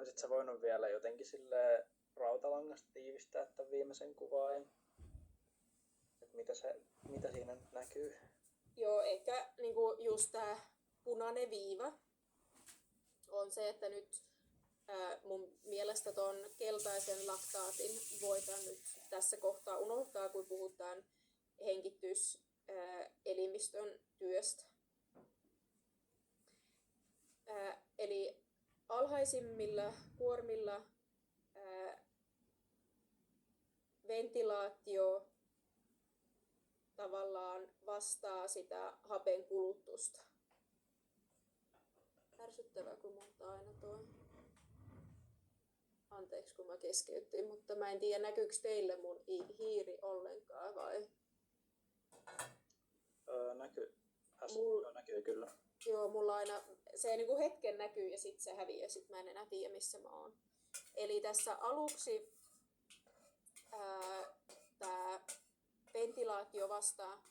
Olisit sä voinut vielä jotenkin sille rautalangasta tiivistää tämän viimeisen kuvaajan? Että mitä siinä nyt näkyy? Joo, ehkä niinku just tää punainen viiva on se, että nyt mun mielestä ton keltaisen laktaatin voidaan nyt tässä kohtaa unohtaa, kun puhutaan hengityselimistön työstä. Eli alhaisimmilla kuormilla ventilaatio tavallaan vastaa sitä hapen kulutusta. Ärsyttävää, kun monta aina toi. Anteeksi, kun mä keskeyttiin, mutta mä en tiedä, näkyykö teille mun hiiri ollenkaan vai? Näkyy kyllä. Joo, mulla aina se niinku hetken näkyy ja sitten se häviää ja sitten mä en enää tiedä, missä mä oon. Eli tässä aluksi tää ventilaatio vastaa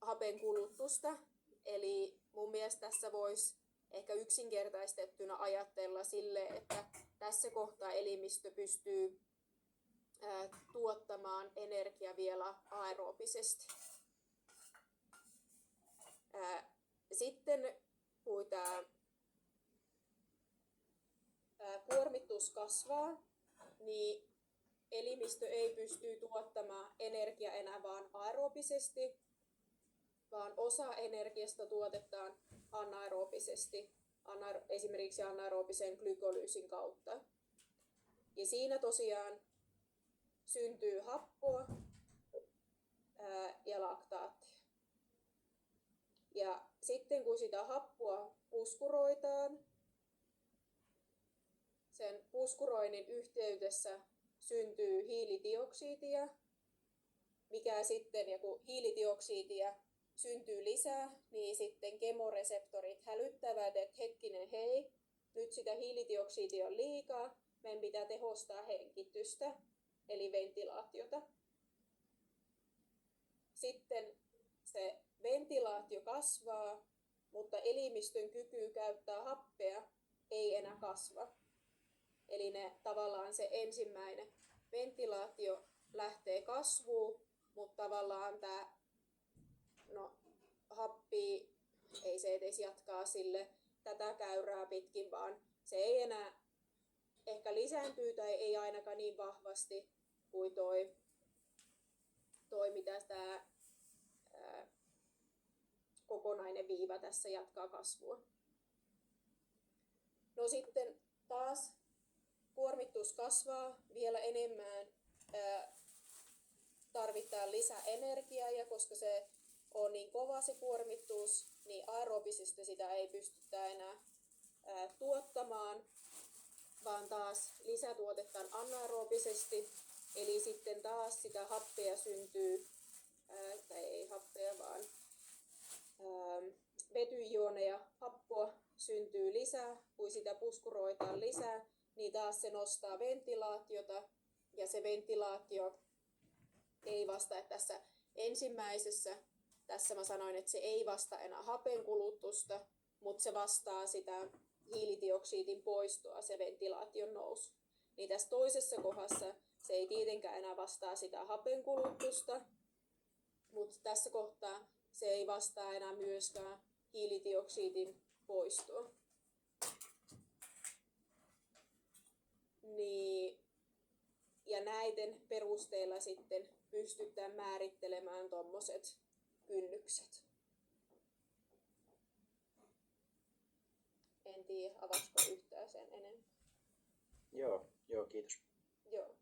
hapen kulutusta. Eli mun mielestä tässä voisi ehkä yksinkertaistettuna ajatella sille, että tässä kohtaa elimistö pystyy tuottamaan energiaa vielä aerobisesti. Sitten kun tämä kuormitus kasvaa, niin elimistö ei pysty tuottamaan energiaa enää vaan aerobisesti, vaan osa energiasta tuotetaan anaerobisesti, esimerkiksi anaerobisen glykolyysin kautta. Ja siinä tosiaan syntyy happoa ja laktaattia. Ja sitten kun sitä happoa puskuroitaan, sen puskuroinnin yhteydessä syntyy hiilidioksidia, mikä sitten, ja kun hiilidioksidia syntyy lisää, niin sitten kemoreseptorit hälyttävät, että hetkinen hei, nyt sitä hiilidioksidia on liikaa, meidän pitää tehostaa hengitystä, eli ventilaatiota. Sitten se ventilaatio kasvaa, mutta elimistön kyky käyttää happea ei enää kasva. Eli tavallaan se ensimmäinen ventilaatio lähtee kasvuun, mutta tavallaan tämä happi ei se edes jatkaa sille tätä käyrää pitkin, vaan se ei enää ehkä lisääntyy tai ei ainakaan niin vahvasti kuin toi mitä tämä kokonainen viiva tässä jatkaa kasvua. No sitten taas kuormitus kasvaa vielä enemmän, tarvitaan lisää energiaa ja koska se on niin kova se kuormitus, niin aerobisesti sitä ei pystytä enää tuottamaan, vaan taas lisätuotetaan anaerobisesti, eli sitten taas sitä happea syntyy, tai ei happea vaan vetyioneja, happoa syntyy lisää, kun sitä puskuroitaan lisää, niin taas se nostaa ventilaatiota, ja se ventilaatio ei vastaa, että tässä ensimmäisessä, tässä mä sanoin, että se ei vastaa enää hapen kulutusta, mutta se vastaa sitä hiilidioksidin poistoa, se ventilaation nousu. Niin tässä toisessa kohdassa se ei tietenkään enää vastaa sitä hapen kulutusta, mutta tässä kohtaa se ei vastaa enää myöskään hiilidioksidin poistoa. Niin, ja näiden perusteella sitten pystytään määrittelemään tuommoiset kynnykset. En tiedä, avatko yhtään sen enemmän. Joo, kiitos. Joo.